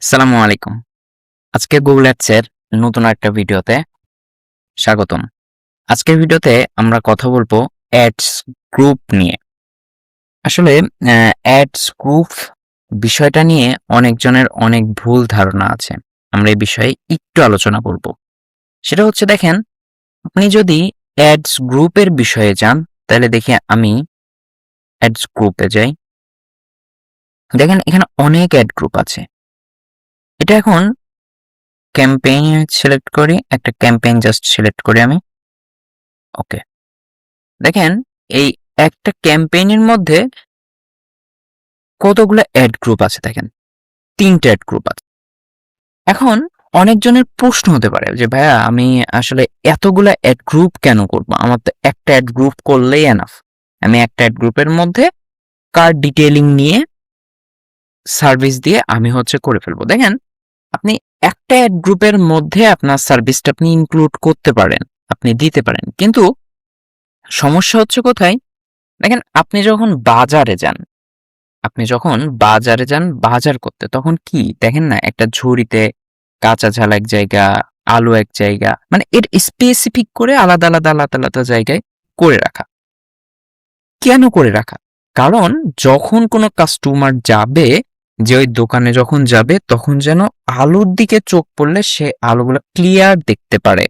আসসালামু আলাইকুম। আজকে গুগল অ্যাডস এর নতুন একটা ভিডিওতে স্বাগতম। আজকের ভিডিওতে আমরা কথা বলবো অ্যাডস গ্রুপ নিয়ে। আসলে অ্যাডস গ্রুপ বিষয়টা নিয়ে অনেকজনের অনেক ভুল ধারণা আছে। আমরা এই বিষয়ে একটু আলোচনা করব। সেটা হচ্ছে দেখেন, আপনি যদি অ্যাডস গ্রুপের বিষয়ে যান, তাহলে দেখি আমি অ্যাডস গ্রুপে যাই। দেখেন এখানে অনেক অ্যাড গ্রুপ আছে। এটা এখন ক্যাম্পেইন সিলেক্ট করি, একটা ক্যাম্পেইন জাস্ট সিলেক্ট করি আমি। ওকে। দেখেন এই একটা ক্যাম্পেইনের মধ্যে কতগুলো অ্যাড গ্রুপ আছে দেখেন। ৩ টে অ্যাড গ্রুপ আছে। এখন অনেকজনের প্রশ্ন হতে পারে যে ভাইয়া আমি আসলে এতগুলা অ্যাড গ্রুপ কেন করব? আমার তো একটা অ্যাড গ্রুপ করলেই এনাফ। আমি একটা অ্যাড গ্রুপের মধ্যে কার্ড ডিটেইলিং নিয়ে সার্ভিস দিয়ে আমি করে ফেলবো। দেখেন আপনি একটা অ্যাড গ্রুপের মধ্যে আপনার সার্ভিসটা আপনি ইনক্লুড করতে পারেন, আপনি দিতে পারেন। কিন্তু সমস্যা হচ্ছে কোথায়? দেখেন আপনি যখন বাজারে যান বাজার করতে, তখন কি দেখেন না, একটা ঝুড়িতে কাঁচা ঝাল এক জায়গা, আলু এক জায়গা, মানে এর স্পেসিফিক করে আলাদা জায়গায় করে রাখা। কেন করে রাখা? কারণ যখন কোনো কাস্টমার যাবে, যে ওই দোকানে যখন যাবে, তখন যেন আলুর দিকে চোখ পড়লে সে আলুগুলো ক্লিয়ার দেখতে পারে।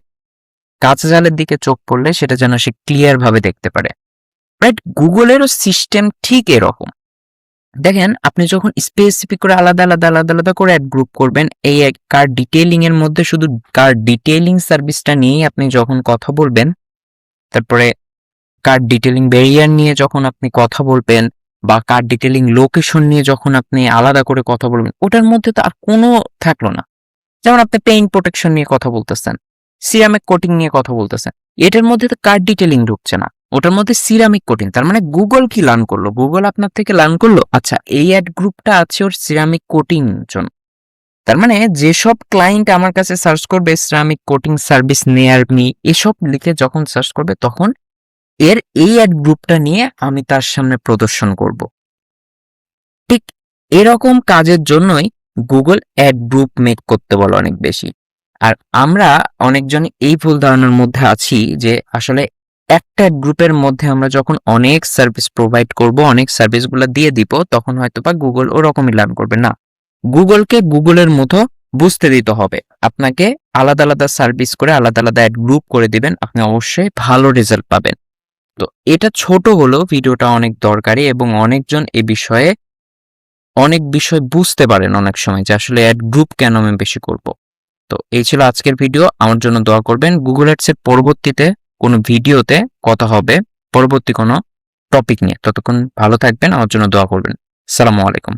কাঁচা ঝালের দিকে চোখ পড়লে সেটা যেন সে ক্লিয়ার ভাবে দেখতে পারে। রাইট? গুগলেরও সিস্টেম ঠিক এরকম। দেখেন আপনি যখন স্পেসিফিক করে আলাদা করে অ্যাড গ্রুপ করবেন, এই কার ডিটেইলিং এর মধ্যে শুধু কার ডিটেইলিং সার্ভিসটা নিয়েই আপনি যখন কথা বলবেন, তারপরে কার ডিটেইলিং ব্যারিয়ার নিয়ে যখন আপনি কথা বলবেন, বা কার ডিটেইলিং লোকেশন নিয়ে যখন আপনি আলাদা করে কথা বলবেন, ওটার মধ্যে তো আর কোনো থাকলো না। যেমন আপনি পেইন্ট প্রোটেকশন নিয়ে কথা বলতেছেন, সিরামিক কোটিং নিয়ে কথা বলতেছেন, এটার মধ্যে তো কার ডিটেইলিং ঢুকছে না, ওটার মধ্যে সিরামিক কোটিং। তার মানে গুগল কি লার্ন করলো? গুগল আপনার থেকে লার্ন করলো, আচ্ছা এই অ্যাড গ্রুপটা আছে ওর সিরামিক কোটিং জন্য। তার মানে যেসব ক্লায়েন্ট আমার কাছে সার্চ করবে সিরামিক কোটিং সার্ভিস নেয়ার মি এসব লিখে যখন সার্চ করবে, তখন এর এই অ্যাড গ্রুপটা নিয়ে আমি তার সামনে প্রদর্শন করব। ঠিক এরকম কাজের জন্যই গুগল অ্যাড গ্রুপ মেক করতে বলে অনেক বেশি। আর আমরা অনেকজন এই ভুল ধারণার মধ্যে আছি যে আসলে একটা গ্রুপের মধ্যে আমরা যখন অনেক সার্ভিস প্রোভাইড করব, অনেক সার্ভিসগুলো দিয়ে দিব, তখন হয়তোবা গুগল ওরকমই লার্ন করবে না। গুগলকে গুগলের মতো বুঝতে দিতে হবে। আপনাকে আলাদা সার্ভিস করে আলাদা অ্যাড গ্রুপ করে দিবেন, আপনি অবশ্যই ভালো রেজাল্ট পাবেন। তো এটা ছোট হলেও ভিডিওটা অনেক দরকারি, এবং অনেকজন এ বিষয়ে অনেক বিষয় বুঝতে পারেন অনেক সময় যে আসলে অ্যাড গ্রুপ কেন আমি বেশি করব। তো এই ছিল আজকের ভিডিও। আমার জন্য দোয়া করবেন। গুগল অ্যাডস এর পরবর্তীতে কোনো ভিডিওতে কথা হবে পরবর্তী কোনো টপিক নিয়ে। ততক্ষণ ভালো থাকবেন, আমার জন্য দোয়া করবেন। আসসালামু আলাইকুম।